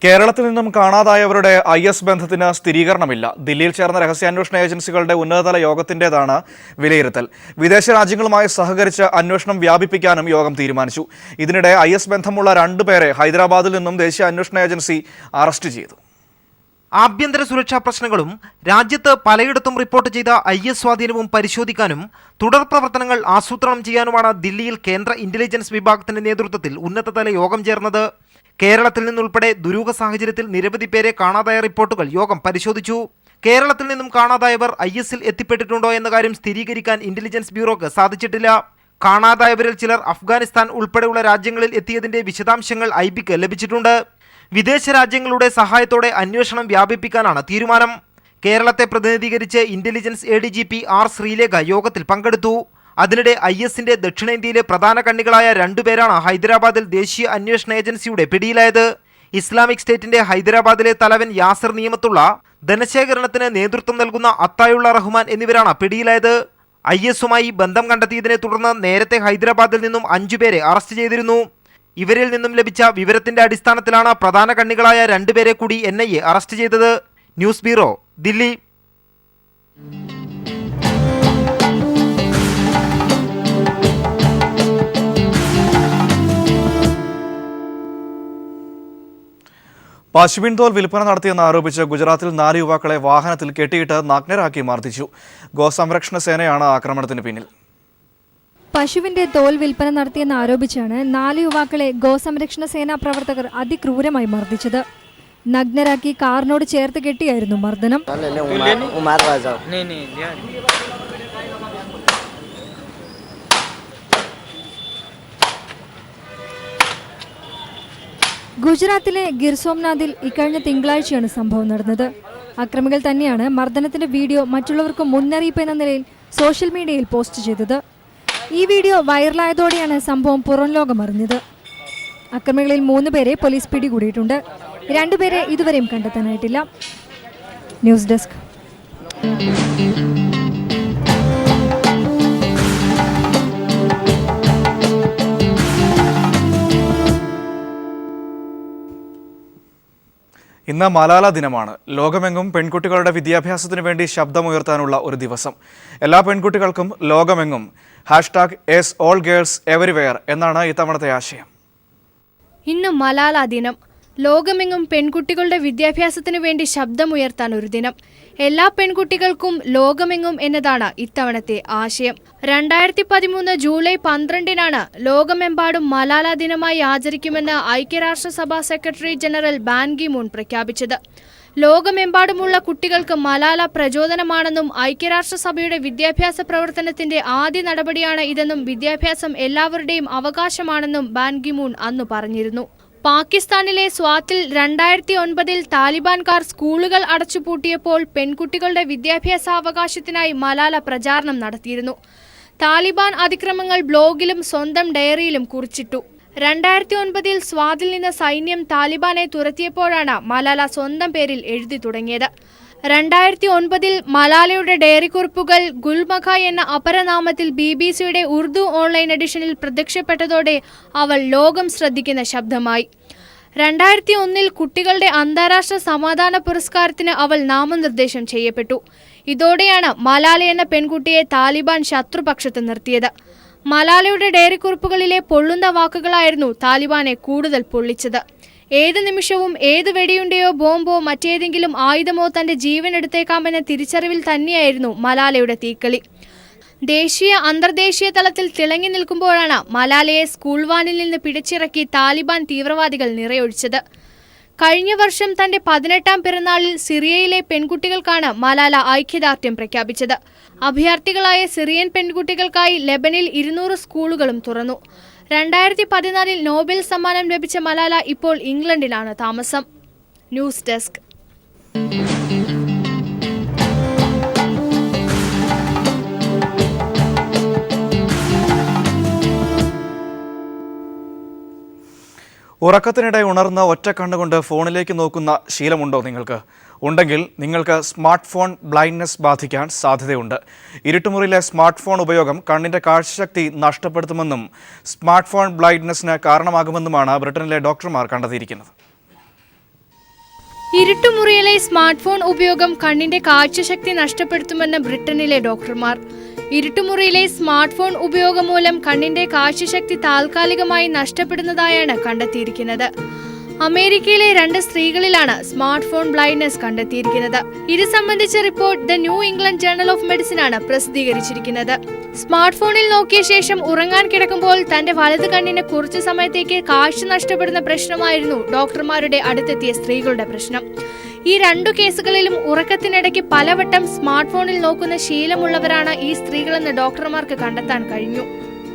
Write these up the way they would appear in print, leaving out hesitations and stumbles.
കേരളത്തിൽ നിന്നും കാണാതായവരുടെ IS ബന്ധത്തിന് സ്ഥിരീകരണമില്ല. ദില്ലിയിൽ ചേർന്ന രഹസ്യാന്വേഷണ ഏജൻസികളുടെ ഉന്നതതല യോഗത്തിൻ്റെതാണ് വിലയിരുത്തൽ. വിദേശ രാജ്യങ്ങളുമായി സഹകരിച്ച് അന്വേഷണം വ്യാപിപ്പിക്കാനും യോഗം തീരുമാനിച്ചു. ഇതിനിടെ IS ബന്ധമുള്ള 2 പേരെ ഹൈദരാബാദിൽ നിന്നും ദേശീയ അന്വേഷണ ഏജൻസി അറസ്റ്റ് ചെയ്തു. ആഭ്യന്തര സുരക്ഷാ പ്രശ്നങ്ങളും രാജ്യത്ത് പലയിടത്തും റിപ്പോർട്ട് ചെയ്ത IS സ്വാധീനവും പരിശോധിക്കാനും തുടർ പ്രവർത്തനങ്ങൾ ആസൂത്രണം ചെയ്യാനുമാണ് ദില്ലിയിൽ കേന്ദ്ര ഇന്റലിജൻസ് വിഭാഗത്തിന്റെ നേതൃത്വത്തിൽ ഉന്നതതല യോഗം ചേർന്നത്. കേരളത്തിൽ നിന്നുൾപ്പെടെ ദുരൂഹ സാഹചര്യത്തിൽ നിരവധി പേരെ കാണാതായ റിപ്പോർട്ടുകൾ യോഗം പരിശോധിച്ചു. കേരളത്തിൽ നിന്നും കാണാതായവർ ISൽ എത്തിപ്പെട്ടിട്ടുണ്ടോ എന്ന കാര്യം സ്ഥിരീകരിക്കാൻ ഇന്റലിജൻസ് ബ്യൂറോക്ക് സാധിച്ചിട്ടില്ല. കാണാതായവരിൽ ചിലർ അഫ്ഗാനിസ്ഥാൻ ഉൾപ്പെടെയുള്ള രാജ്യങ്ങളിൽ എത്തിയതിന്റെ വിശദാംശങ്ങൾ IBക്ക് ലഭിച്ചിട്ടുണ്ട്. വിദേശ രാജ്യങ്ങളുടെ സഹായത്തോടെ അന്വേഷണം വ്യാപിപ്പിക്കാനാണ് തീരുമാനം. കേരളത്തെ പ്രതിനിധീകരിച്ച് ഇന്റലിജൻസ് ADGP R ശ്രീലേഖ യോഗത്തിൽ പങ്കെടുത്തു. അതിനിടെ ISന്റെ ദക്ഷിണേന്ത്യയിലെ പ്രധാന കണ്ണികളായ 2 പേരാണ് ഹൈദരാബാദിൽ ദേശീയ അന്വേഷണ ഏജൻസിയുടെ പിടിയിലായത്. ഇസ്ലാമിക് സ്റ്റേറ്റിന്റെ ഹൈദരാബാദിലെ തലവൻ യാസിർ നിയമത്തുള്ള, ധനശേഖരണത്തിന് നേതൃത്വം നൽകുന്ന അത്തായുള്ള റഹ്മാൻ എന്നിവരാണ് പിടിയിലായത്. ISുമായി ബന്ധം കണ്ടെത്തിയതിനെ തുടർന്ന് നേരത്തെ ഹൈദരാബാദിൽ നിന്നും 5 പേരെ അറസ്റ്റ് ചെയ്തിരുന്നു. ഇവരിൽ നിന്നും ലഭിച്ച വിവരത്തിന്റെ അടിസ്ഥാനത്തിലാണ് പ്രധാന കണ്ണികളായ 2 പേരെ കൂടി NIA അറസ്റ്റ് ചെയ്തത്. News bureau, Delhi. പശുവിൻ തോൽ വിൽപ്പന നടത്തിയെന്ന് ആരോപിച്ച് ഗുജറാത്തിൽ 4 യുവാക്കളെ വാഹനത്തിൽ കെട്ടിയിട്ട് നഗ്നരാക്കി മർദ്ദിച്ചു. ഗോസംരക്ഷണ സേനയാണ് ആക്രമണത്തിന് പിന്നിൽ. പശുവിന്റെ തോൽ വിൽപ്പന നടത്തിയെന്ന് ആരോപിച്ചാണ് 4 യുവാക്കളെ ഗോസംരക്ഷണ സേനാ പ്രവർത്തകർ അതിക്രൂരമായി മർദ്ദിച്ചത്. നഗ്നരാക്കി കാറിനോട് ചേർത്ത് കെട്ടിയായിരുന്നു മർദ്ദനം. ഗുജറാത്തിലെ ഗിർ സോംനാഥിൽ ഇക്കഴിഞ്ഞ തിങ്കളാഴ്ചയാണ് സംഭവം നടന്നത്. അക്രമികൾ തന്നെയാണ് മർദ്ദനത്തിന്റെ വീഡിയോ മറ്റുള്ളവർക്ക് മുന്നറിയിപ്പ് എന്ന നിലയിൽ സോഷ്യൽ മീഡിയയിൽ പോസ്റ്റ് ചെയ്തത്. ഈ വീഡിയോ വൈറലായതോടെയാണ് സംഭവം പുറം ലോകം അറിഞ്ഞത്. അക്രമികളിൽ 3 പേരെ പോലീസ് പിടികൂടിയിട്ടുണ്ട്. 2 പേരെ ഇതുവരെയും കണ്ടെത്താനായിട്ടില്ല. News desk. ഇന്ന് മലാല ദിനമാണ്. ലോകമെങ്ങും പെൺകുട്ടികളുടെ വിദ്യാഭ്യാസത്തിന് വേണ്ടി ശബ്ദമുയർത്താനുള്ള ഒരു ദിവസം. എല്ലാ പെൺകുട്ടികൾക്കും ലോകമെങ്ങും #AllGirls Everywhere എന്നാണ് ഇത്തവണത്തെ ആശയം. ഇന്ന് മലാല ദിനം. ലോകമെങ്ങും പെൺകുട്ടികളുടെ വിദ്യാഭ്യാസത്തിന് വേണ്ടി ശബ്ദമുയർത്താൻ ഒരു ദിനം. എല്ലാ പെൺകുട്ടികൾക്കും ലോകമെങ്ങും എന്നതാണ് ഇത്തവണത്തെ ആശയം. 2013 ജൂലൈ 12-നാണ് ലോകമെമ്പാടും മലാല ദിനമായി ആചരിക്കുമെന്ന് ഐക്യരാഷ്ട്രസഭ secretary general Ban Ki Moon പ്രഖ്യാപിച്ചത്. ലോകമെമ്പാടുമുള്ള കുട്ടികൾക്ക് മലാല പ്രചോദനമാണെന്നും ഐക്യരാഷ്ട്രസഭയുടെ വിദ്യാഭ്യാസ പ്രവർത്തനത്തിന്റെ ആദ്യ നടപടിയാണ് ഇതെന്നും വിദ്യാഭ്യാസം എല്ലാവരുടെയും അവകാശമാണെന്നും ബാൻ കി മൂൺ അന്നു പറഞ്ഞിരുന്നു. പാകിസ്ഥാനിലെ സ്വാത്തിൽ 2009-ൽ താലിബാൻകാർ സ്കൂളുകൾ അടച്ചുപൂട്ടിയപ്പോൾ പെൺകുട്ടികളുടെ വിദ്യാഭ്യാസാവകാശത്തിനായി മലാല പ്രചാരണം നടത്തിയിരുന്നു. താലിബാൻ അതിക്രമങ്ങൾ ബ്ലോഗിലും സ്വന്തം ഡയറിയിലും കുറിച്ചിട്ടു. 2009-ൽ സ്വാതിൽ നിന്ന് സൈന്യം താലിബാനെ തുരത്തിയപ്പോഴാണ് മലാല സ്വന്തം പേരിൽ എഴുതി തുടങ്ങിയത്. 2009-ൽ മലാലയുടെ ഡയറി കുറിപ്പുകൾ ഗുൽമഖ എന്ന അപരനാമത്തിൽ BBC-യുടെ ഉറുദു ഓൺലൈൻ എഡിഷനിൽ പ്രത്യക്ഷപ്പെട്ടതോടെ അവൾ ലോകം ശ്രദ്ധിക്കുന്ന ശബ്ദമായി. 2001-ൽ കുട്ടികളുടെ അന്താരാഷ്ട്ര സമാധാന പുരസ്കാരത്തിന് അവൾ നാമനിർദ്ദേശം ചെയ്യപ്പെട്ടു. ഇതോടെയാണ് മലാല എന്ന പെൺകുട്ടിയെ താലിബാൻ ശത്രുപക്ഷത്ത് നിർത്തിയത്. മലാലയുടെ ഡയറി കുറിപ്പുകളിലെ പൊള്ളുന്ന വാക്കുകളായിരുന്നു താലിബാനെ കൂടുതൽ പൊള്ളിച്ചത്. ഏത് നിമിഷവും ഏത് വെടിയുണ്ടയോ ബോംബോ മറ്റേതെങ്കിലും ആയുധമോ തന്റെ ജീവൻ എടുത്തേക്കാമെന്ന തിരിച്ചറിവിൽ തന്നെയായിരുന്നു മലാലയുടെ തീക്കളി. ദേശീയ അന്തർദേശീയ തലത്തിൽ തിളങ്ങി നിൽക്കുമ്പോഴാണ് മലാലയെ സ്കൂൾ വാനിൽ നിന്ന് പിടിച്ചിറക്കി താലിബാൻ തീവ്രവാദികൾ നിറയൊഴിച്ചത്. കഴിഞ്ഞ വർഷം തന്റെ 18-ാം പിറന്നാളിൽ സിറിയയിലെ പെൺകുട്ടികൾക്കാണ് മലാല ഐക്യദാർഢ്യം പ്രഖ്യാപിച്ചത്. അഭയാർത്ഥികളായ സിറിയൻ പെൺകുട്ടികൾക്കായി ലെബനിൽ 200 സ്കൂളുകളും തുറന്നു. 2014-ൽ നോബൽ സമ്മാനം ലഭിച്ച മലാല ഇപ്പോൾ ഇംഗ്ലണ്ടിലാണ് താമസം. News desk. ഉറക്കത്തിനിടെ ഉണർന്ന് ഒറ്റ കണ്ണുകൊണ്ട് ഫോണിലേക്ക് നോക്കുന്ന ശീലമുണ്ടോ നിങ്ങൾക്ക്? ഉണ്ടെങ്കിൽ നിങ്ങൾക്ക് സ്മാർട്ട് ഫോൺ ബ്ലൈൻഡ്നെസ് ബാധിക്കാൻ സാധ്യതയുണ്ട്. ഇരുട്ടുമുറിയിലെ സ്മാർട്ട് ഫോൺ ഉപയോഗം കണ്ണിൻ്റെ കാഴ്ചശക്തി നഷ്ടപ്പെടുത്തുമെന്നും സ്മാർട്ട് ഫോൺ ബ്ലൈൻഡ്നെസ്സിന് കാരണമാകുമെന്നുമാണ് ബ്രിട്ടനിലെ ഡോക്ടർമാർ കണ്ടെത്തിയിരിക്കുന്നത്. ഇരുട്ടുമുറിയിലെ സ്മാർട്ട് ഫോൺ ഉപയോഗം കണ്ണിന്റെ കാഴ്ചശക്തി നഷ്ടപ്പെടുത്തുമെന്ന് ബ്രിട്ടനിലെ ഡോക്ടർമാർ. ഇരുട്ടുമുറിയിലെ സ്മാർട്ട് ഫോൺ ഉപയോഗം മൂലം കണ്ണിന്റെ കാഴ്ചശക്തി താൽക്കാലികമായി നഷ്ടപ്പെടുന്നതായാണ് കണ്ടെത്തിയിരിക്കുന്നത്. അമേരിക്കയിലെ 2 സ്ത്രീകളിലാണ് സ്മാർട്ട് ഫോൺ ബ്ലൈൻഡ്നെസ് കണ്ടെത്തിയിരിക്കുന്നത്. ഇത് സംബന്ധിച്ച report the new England journal of medicine ആണ് പ്രസിദ്ധീകരിച്ചിരിക്കുന്നത്. സ്മാർട്ട് ഫോണിൽ നോക്കിയ ശേഷം ഉറങ്ങാൻ കിടക്കുമ്പോൾ തന്റെ വലത് കണ്ണിന് കുറച്ചു സമയത്തേക്ക് കാഴ്ച നഷ്ടപ്പെടുന്ന പ്രശ്നമായിരുന്നു ഡോക്ടർമാരുടെ അടുത്തെത്തിയ സ്ത്രീകളുടെ പ്രശ്നം. ഈ 2 കേസുകളിലും ഉറക്കത്തിനിടയ്ക്ക് പലവട്ടം സ്മാർട്ട് ഫോണിൽ നോക്കുന്ന ശീലമുള്ളവരാണ് ഈ സ്ത്രീകളെന്ന് ഡോക്ടർമാർക്ക് കണ്ടെത്താൻ കഴിഞ്ഞു.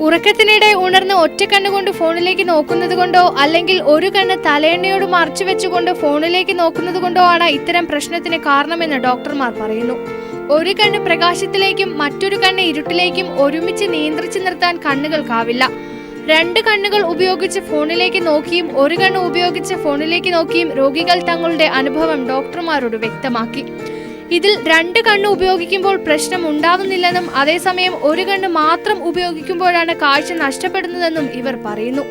ഉറക്കത്തിനിടെ ഉണർന്ന് ഒറ്റ കണ്ണുകൊണ്ട് ഫോണിലേക്ക് നോക്കുന്നത് കൊണ്ടോ അല്ലെങ്കിൽ ഒരു കണ്ണ് തലയെണ്ണയോട് മറച്ചു വെച്ചുകൊണ്ട് ഫോണിലേക്ക് നോക്കുന്നത് കൊണ്ടോ ആണ് ഇത്തരം പ്രശ്നത്തിന് കാരണമെന്ന് ഡോക്ടർമാർ പറയുന്നു. ഒരു കണ്ണ് പ്രകാശത്തിലേക്കും മറ്റൊരു കണ്ണ് ഇരുട്ടിലേക്കും ഒരുമിച്ച് നിയന്ത്രിച്ചു നിർത്താൻ കണ്ണുകൾക്കാവില്ല. 2 കണ്ണുകൾ ഉപയോഗിച്ച് ഫോണിലേക്ക് നോക്കിയും ഒരു കണ്ണ് ഉപയോഗിച്ച് ഫോണിലേക്ക് നോക്കിയും രോഗികൾ തങ്ങളുടെ അനുഭവം ഡോക്ടർമാരോട് വ്യക്തമാക്കി. ഇതിൽ 2 കണ്ണ് ഉപയോഗിക്കുമ്പോൾ പ്രശ്നം ഉണ്ടാവുന്നില്ലെന്നും അതേസമയം ഒരു കണ്ണ് മാത്രം ഉപയോഗിക്കുമ്പോഴാണ് കാഴ്ച നഷ്ടപ്പെടുന്നതെന്നും ഇവർ പറയുന്നു.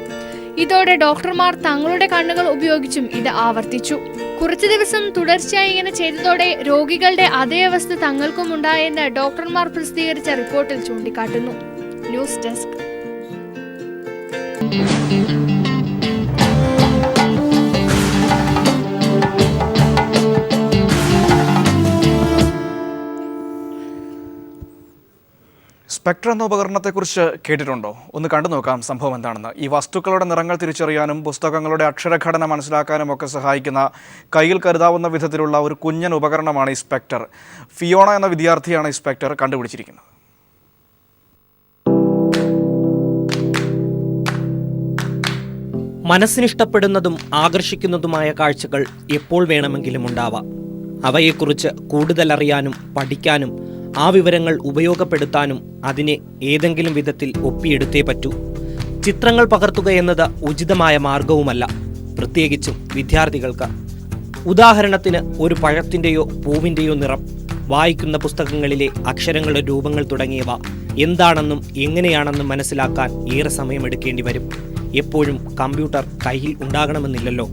ഇതോടെ ഡോക്ടർമാർ തങ്ങളുടെ കണ്ണുകൾ ഉപയോഗിച്ചും ഇത് ആവർത്തിച്ചു. കുറച്ചു ദിവസം തുടർച്ചയായി ഇങ്ങനെ ചെയ്തതോടെ രോഗികളുടെ അതേ അവസ്ഥ തങ്ങൾക്കും ഉണ്ടായെന്ന് ഡോക്ടർമാർ പ്രസിദ്ധീകരിച്ച റിപ്പോർട്ടിൽ ചൂണ്ടിക്കാട്ടുന്നു. News desk. സ്പെക്ട്ര എന്ന ഉപകരണത്തെക്കുറിച്ച് കേട്ടിട്ടുണ്ടോ? ഒന്ന് കണ്ടു നോക്കാം സംഭവം എന്താണെന്ന്. ഈ വസ്തുക്കളുടെ നിറങ്ങൾ തിരിച്ചറിയാനും പുസ്തകങ്ങളുടെ അക്ഷരഘടന മനസ്സിലാക്കാനും ഒക്കെ സഹായിക്കുന്ന കയ്യിൽ കരുതാവുന്ന വിധത്തിലുള്ള ഒരു കുഞ്ഞൻ ഉപകരണമാണ് ഈ സ്പെക്ടർ. ഫിയോണ എന്ന വിദ്യാർത്ഥിയാണ് ഈ സ്പെക്ടർ കണ്ടുപിടിച്ചിരിക്കുന്നത്. മനസ്സിനിഷ്ടപ്പെടുന്നതും ആകർഷിക്കുന്നതുമായ കാഴ്ചകൾ എപ്പോൾ വേണമെങ്കിലും ഉണ്ടാവാം. അവയെക്കുറിച്ച് കൂടുതൽ അറിയാനും പഠിക്കാനും ആ വിവരങ്ങൾ ഉപയോഗപ്പെടുത്താനും അതിനെ ഏതെങ്കിലും വിധത്തിൽ ഒപ്പിയെടുത്തേ പറ്റൂ. ചിത്രങ്ങൾ പകർത്തുക എന്നത് ഉചിതമായ മാർഗവുമല്ല, പ്രത്യേകിച്ചും വിദ്യാർത്ഥികൾക്ക്. ഉദാഹരണത്തിന് ഒരു പഴത്തിൻ്റെയോ പൂവിൻ്റെയോ നിറം, വായിക്കുന്ന പുസ്തകങ്ങളിലെ അക്ഷരങ്ങളുടെ രൂപങ്ങൾ തുടങ്ങിയവ എന്താണെന്നും എങ്ങനെയാണെന്നും മനസ്സിലാക്കാൻ ഏറെ സമയമെടുക്കേണ്ടി വരും. എപ്പോഴും കമ്പ്യൂട്ടർ കയ്യിൽ ഉണ്ടാകണമെന്നില്ലല്ലോ.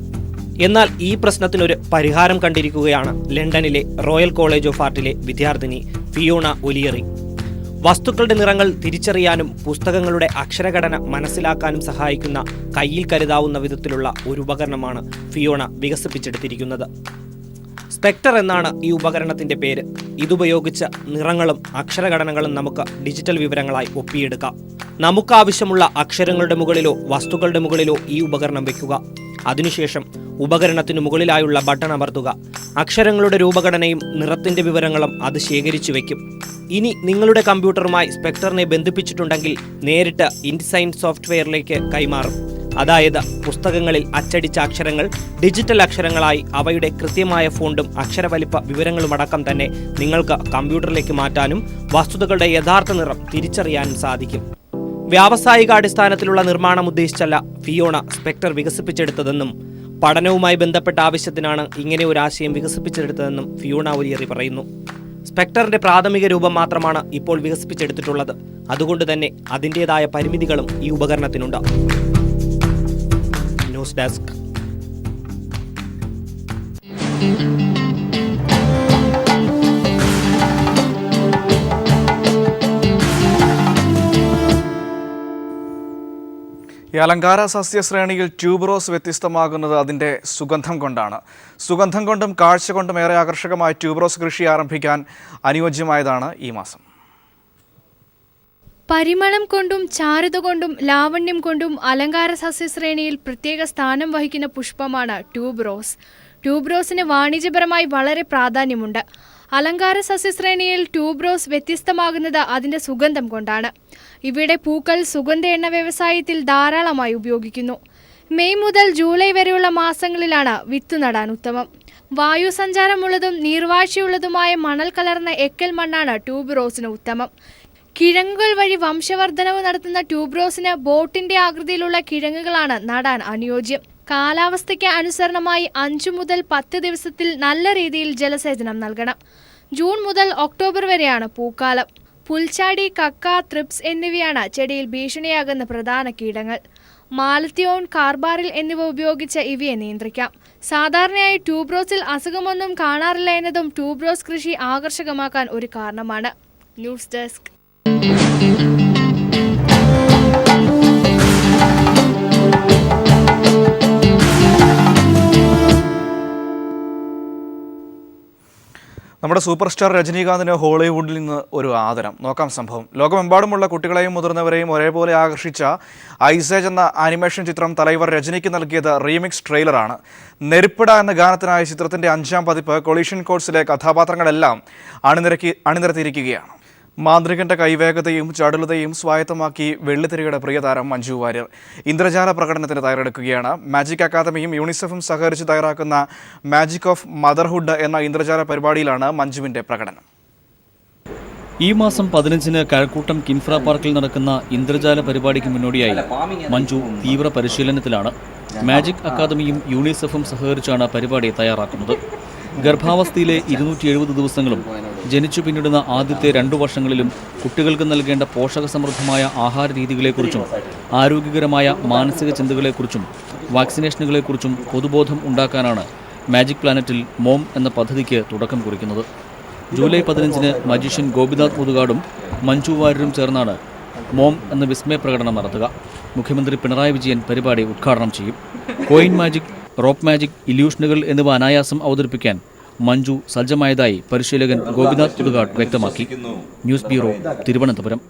എന്നാൽ ഈ പ്രശ്നത്തിനൊരു പരിഹാരം കണ്ടിരിക്കുകയാണ് ലണ്ടനിലെ റോയൽ കോളേജ് ഓഫ് ആർട്ടിലെ വിദ്യാർത്ഥിനി ഫിയോണ ഒലിയറി. വസ്തുക്കളുടെ നിറങ്ങൾ തിരിച്ചറിയാനും പുസ്തകങ്ങളുടെ അക്ഷരഘടന മനസ്സിലാക്കാനും സഹായിക്കുന്ന കയ്യിൽ കരുതാവുന്ന വിധത്തിലുള്ള ഒരു ഉപകരണമാണ് ഫിയോണ വികസിപ്പിച്ചെടുത്തിരിക്കുന്നത്. സ്പെക്ടർ എന്നാണ് ഈ ഉപകരണത്തിന്റെ പേര്. ഇതുപയോഗിച്ച് നിറങ്ങളും അക്ഷരഘടനകളും നമുക്ക് ഡിജിറ്റൽ വിവരങ്ങളായി ഒപ്പിയെടുക്കാം. നമുക്കാവശ്യമുള്ള അക്ഷരങ്ങളുടെ മുകളിലോ വസ്തുക്കളുടെ മുകളിലോ ഈ ഉപകരണം വയ്ക്കുക. അതിനുശേഷം ഉപകരണത്തിന് മുകളിലായുള്ള ബട്ടൺ അമർത്തുക. അക്ഷരങ്ങളുടെ രൂപഘടനയും നിറത്തിന്റെ വിവരങ്ങളും അത് ശേഖരിച്ചു വയ്ക്കും. ഇനി നിങ്ങളുടെ കമ്പ്യൂട്ടറുമായി സ്പെക്ടറിനെ ബന്ധിപ്പിച്ചിട്ടുണ്ടെങ്കിൽ നേരിട്ട് ഇൻസൈൻ സോഫ്റ്റ്വെയറിലേക്ക് കൈമാറും. അതായത് പുസ്തകങ്ങളിൽ അച്ചടിച്ച അക്ഷരങ്ങൾ ഡിജിറ്റൽ അക്ഷരങ്ങളായി അവയുടെ കൃത്യമായ ഫോണ്ടും അക്ഷരവലിപ്പ വിവരങ്ങളുമടക്കം തന്നെ നിങ്ങൾക്ക് കമ്പ്യൂട്ടറിലേക്ക് മാറ്റാനും വസ്തുതകളുടെ യഥാർത്ഥ നിറം തിരിച്ചറിയാനും സാധിക്കും. വ്യാവസായികാടിസ്ഥാനത്തിലുള്ള നിർമ്മാണം ഉദ്ദേശിച്ചല്ല ഫിയോണ സ്പെക്ടർ വികസിപ്പിച്ചെടുത്തതെന്നും പഠനവുമായി ബന്ധപ്പെട്ട ആവശ്യത്തിനാണ് ഇങ്ങനെ ഒരു ആശയം വികസിപ്പിച്ചെടുത്തതെന്നും ഫിയോണ ഒലിയറി പറയുന്നു. സ്പെക്ടറിന്റെ പ്രാഥമിക രൂപം മാത്രമാണ് ഇപ്പോൾ വികസിപ്പിച്ചെടുത്തിട്ടുള്ളത്. അതുകൊണ്ട് തന്നെ അതിൻ്റെതായ പരിമിതികളും ഈ ഉപകരണത്തിനുണ്ട്. News desk. ഈ അലങ്കാര സസ്യശ്രേണിയിൽ ട്യൂബറോസ് വ്യത്യസ്തമാകുന്നത് അതിൻ്റെ സുഗന്ധം കൊണ്ടാണ്. സുഗന്ധം കൊണ്ടും കാഴ്ച കൊണ്ടും ഏറെ ആകർഷകമായ ട്യൂബറോസ് കൃഷി ആരംഭിക്കാൻ അനുയോജ്യമായതാണ് ഈ മാസം. പരിമളം കൊണ്ടും ചാരുത കൊണ്ടും ലാവണ്യം കൊണ്ടും അലങ്കാര സസ്യശ്രേണിയിൽ പ്രത്യേക സ്ഥാനം വഹിക്കുന്ന പുഷ്പമാണ് ട്യൂബറോസ്. ട്യൂബറോസിന് വാണിജ്യപരമായി വളരെ പ്രാധാന്യമുണ്ട്. അലങ്കാര സസ്യശ്രേണിയിൽ ട്യൂബറോസ് വ്യത്യസ്തമാകുന്നത് അതിൻ്റെ സുഗന്ധം കൊണ്ടാണ്. ഇവയുടെ പൂക്കൾ സുഗന്ധ എണ്ണ വ്യവസായത്തിൽ ധാരാളമായി ഉപയോഗിക്കുന്നു. മെയ് മുതൽ ജൂലൈ വരെയുള്ള മാസങ്ങളിലാണ് വിത്ത് നടാൻ ഉത്തമം. വായു സഞ്ചാരമുള്ളതും നീർവാഴ്ചയുള്ളതുമായ മണൽ കലർന്ന എക്കൽ മണ്ണാണ് ട്യൂബറോസിന് ഉത്തമം. കിഴങ്ങുകൾ വഴി വംശവർദ്ധനവ് നടത്തുന്ന ട്യൂബറോസിന് ബോട്ടിന്റെ ആകൃതിയിലുള്ള കിഴങ്ങുകളാണ് നടാൻ അനുയോജ്യം. കാലാവസ്ഥയ്ക്ക് അനുസരണമായി 5 മുതൽ 10 ദിവസത്തിൽ നല്ല രീതിയിൽ ജലസേചനം നൽകണം. ജൂൺ മുതൽ ഒക്ടോബർ വരെയാണ് പൂക്കാലം. പുൽച്ചാടി, കക്ക, ത്രിപ്സ് എന്നിവയാണ് ചെടിയിൽ ഭീഷണിയാകുന്ന പ്രധാന കീടങ്ങൾ. മാലത്തിയോൺ, കാർബാറിൽ എന്നിവ ഉപയോഗിച്ച് ഇവയെ നിയന്ത്രിക്കാം. സാധാരണയായി ട്യൂബ്രോസിൽ അസുഖമൊന്നും കാണാറില്ല എന്നതും ട്യൂബ്രോസ് കൃഷി ആകർഷകമാക്കാൻ ഒരു കാരണമാണ്. News desk. നമ്മുടെ സൂപ്പർ സ്റ്റാർ രജനീകാന്തിന് ഹോളിവുഡിൽ നിന്ന് ഒരു ആദരം. നോക്കാം സംഭവം. ലോകമെമ്പാടുമുള്ള കുട്ടികളെയും മുതിർന്നവരെയും ഒരേപോലെ ആകർഷിച്ച ഐസേജ് എന്ന ആനിമേഷൻ ചിത്രം തലൈവർ രജനിക്ക് നൽകിയത് റീമിക്സ് ട്രെയിലറാണ്. നെരുപ്പിട എന്ന ഗാനത്തിനായ ചിത്രത്തിന്റെ 5ാം പതിപ്പ് കൊളീഷൻ കോഴ്സിലെ കഥാപാത്രങ്ങളെല്ലാം അണിനിരത്തിയിരിക്കുകയാണ്. മാന്ത്രികന്റെ കൈവേഗതയും ചടുലതയും സ്വായത്തമാക്കി വെള്ളിത്തിരയുടെ പ്രിയതാരം മഞ്ജു വാര്യർ ഇന്ദ്രജാല പ്രകടനത്തിന് തയ്യാറെടുക്കുകയാണ്. മാജിക് അക്കാദമിയും യൂണിസെഫും സഹകരിച്ച് തയ്യാറാക്കുന്ന മാജിക് ഓഫ് മദർഹുഡ് എന്ന ഇന്ദ്രജാല പരിപാടിയിലാണ് മഞ്ജുവിന്റെ പ്രകടനം. ഈ മാസം 15-ന് കഴക്കൂട്ടം കിൻഫ്ര പാർക്കിൽ നടക്കുന്ന ഇന്ദ്രജാല പരിപാടിക്ക് മുന്നോടിയായി മഞ്ജു തീവ്ര പരിശീലനത്തിലാണ്. മാജിക് അക്കാദമിയും യൂണിസെഫും സഹകരിച്ചാണ് പരിപാടി തയ്യാറാക്കുന്നത്. ഗർഭാവസ്ഥയിലെ 270 ദിവസങ്ങളും ജനിച്ചു പിന്നിടുന്ന ആദ്യത്തെ 2 വർഷങ്ങളിലും കുട്ടികൾക്ക് നൽകേണ്ട പോഷകസമൃദ്ധമായ ആഹാര രീതികളെക്കുറിച്ചും ആരോഗ്യകരമായ മാനസിക ചിന്തകളെക്കുറിച്ചും വാക്സിനേഷനുകളെക്കുറിച്ചും പൊതുബോധം ഉണ്ടാക്കാനാണ് മാജിക് പ്ലാനറ്റിൽ മോം എന്ന പദ്ധതിക്ക് തുടക്കം കുറിക്കുന്നത്. ജൂലൈ 15-ന് മജീഷ്യൻ ഗോപിനാഥ് മുതുകാടും മഞ്ജു വാര്യരും ചേർന്നാണ് മോം എന്ന വിസ്മയ പ്രകടനം നടത്തുക. മുഖ്യമന്ത്രി പിണറായി വിജയൻ പരിപാടി ഉദ്ഘാടനം ചെയ്യും. കോയിൻ മാജിക്, റോപ്പ് മാജിക്, ഇല്യൂഷനുകൾ എന്നിവ അനായാസം അവതരിപ്പിക്കാൻ മഞ്ജു സജ്ജമായതായി പരിശീലകൻ ഗോപിനാഥ് മുതുകാട് വ്യക്തമാക്കി. News bureau, Thiruvananthapuram.